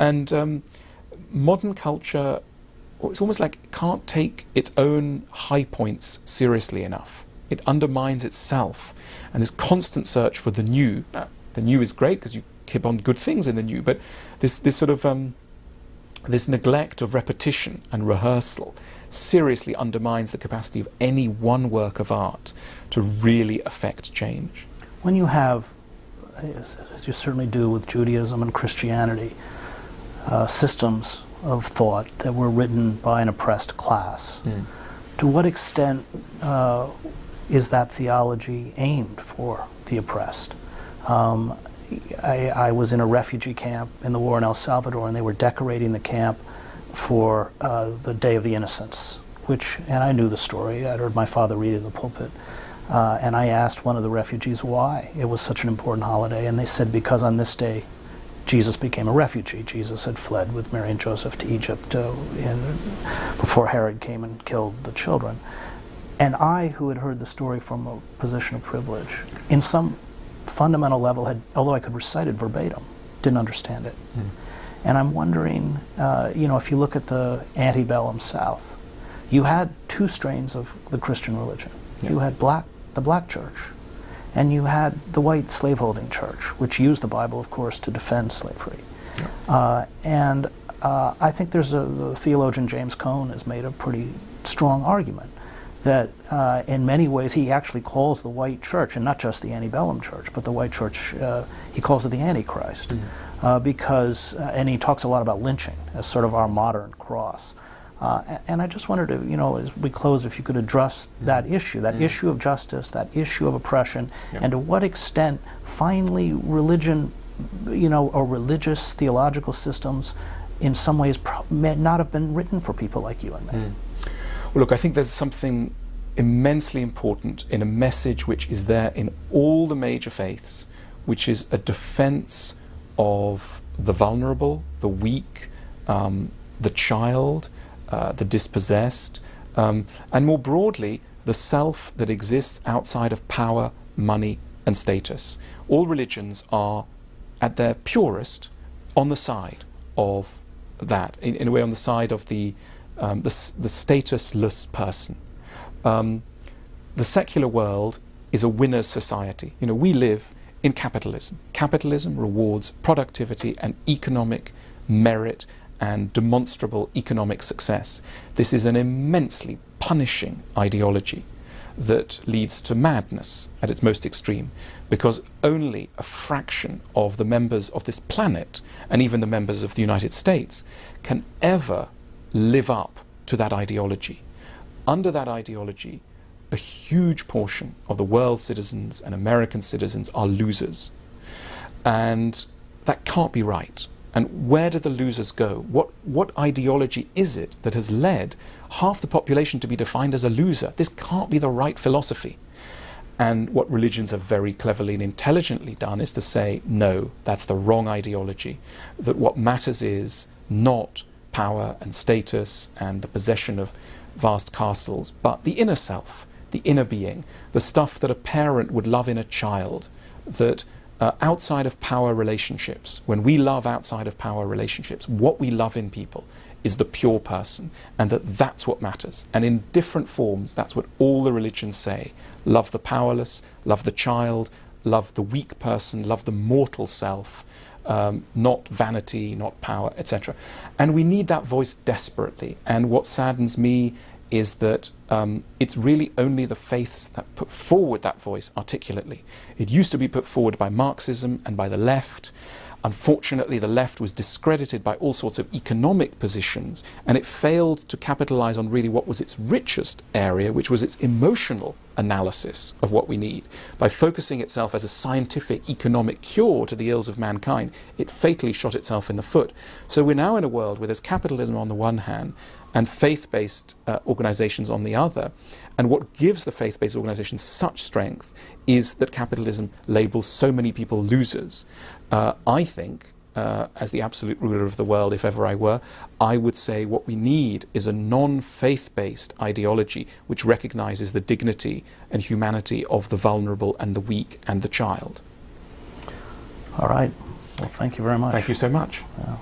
And modern culture, it's almost like it can't take its own high points seriously enough. It undermines itself, and this constant search for the new. The new is great because you keep on good things in the new, but this sort of this neglect of repetition and rehearsal seriously undermines the capacity of any one work of art to really affect change. When you have, as you certainly do with Judaism and Christianity, systems of thought that were written by an oppressed class, to what extent is that theology aimed for the oppressed? I was in a refugee camp in the war in El Salvador, and they were decorating the camp for the Day of the Innocents, and I knew the story. I'd heard my father read it in the pulpit. And I asked one of the refugees why it was such an important holiday, and they said because on this day Jesus became a refugee. Jesus had fled with Mary and Joseph to Egypt before Herod came and killed the children. And I, who had heard the story from a position of privilege, in some fundamental level, although I could recite it verbatim, didn't understand it. And I'm wondering, if you look at the antebellum South, you had two strains of the Christian religion. Yeah. You had the black church, and you had the white slaveholding church, which used the Bible, of course, to defend slavery. Yeah. I think the theologian James Cone has made a pretty strong argument that in many ways he actually calls the white church, and not just the antebellum church, but the white church, he calls it the Antichrist, and he talks a lot about lynching as sort of our modern cross. And I just wondered, as we close, if you could address that issue of justice, that issue of oppression, and to what extent finally religion, or religious theological systems in some ways may not have been written for people like you and me. Well, look, I think there's something immensely important in a message which is there in all the major faiths, which is a defense of the vulnerable, the weak, the child, the dispossessed, and more broadly, the self that exists outside of power, money, and status. All religions are, at their purest, on the side of that, in a way on the side of the statusless person. The secular world is a winner's society. We live in capitalism. Capitalism rewards productivity and economic merit and demonstrable economic success. This is an immensely punishing ideology that leads to madness at its most extreme, because only a fraction of the members of this planet, and even the members of the United States, can ever live up to that ideology. Under that ideology, a huge portion of the world's citizens and American citizens are losers. And that can't be right. And where do the losers go? What ideology is it that has led half the population to be defined as a loser? This can't be the right philosophy. And what religions have very cleverly and intelligently done is to say, no, that's the wrong ideology. That what matters is not power and status and the possession of vast castles, but the inner self, the inner being, the stuff that a parent would love in a child, that outside of power relationships, when we love outside of power relationships, what we love in people is the pure person, and that's what matters. And in different forms, that's what all the religions say. Love the powerless, love the child, love the weak person, love the mortal self, not vanity, not power, etc. And we need that voice desperately. And what saddens me is that it's really only the faiths that put forward that voice articulately. It used to be put forward by Marxism and by the left. Unfortunately, the left was discredited by all sorts of economic positions, and it failed to capitalize on really what was its richest area, which was its emotional analysis of what we need. By focusing itself as a scientific economic cure to the ills of mankind, it fatally shot itself in the foot. So we're now in a world where there's capitalism on the one hand and faith-based organizations on the other. And what gives the faith-based organizations such strength is that capitalism labels so many people losers. I think, as the absolute ruler of the world, if ever I were, I would say what we need is a non-faith-based ideology which recognizes the dignity and humanity of the vulnerable and the weak and the child. All right. Well, thank you very much. Thank you so much. Yeah.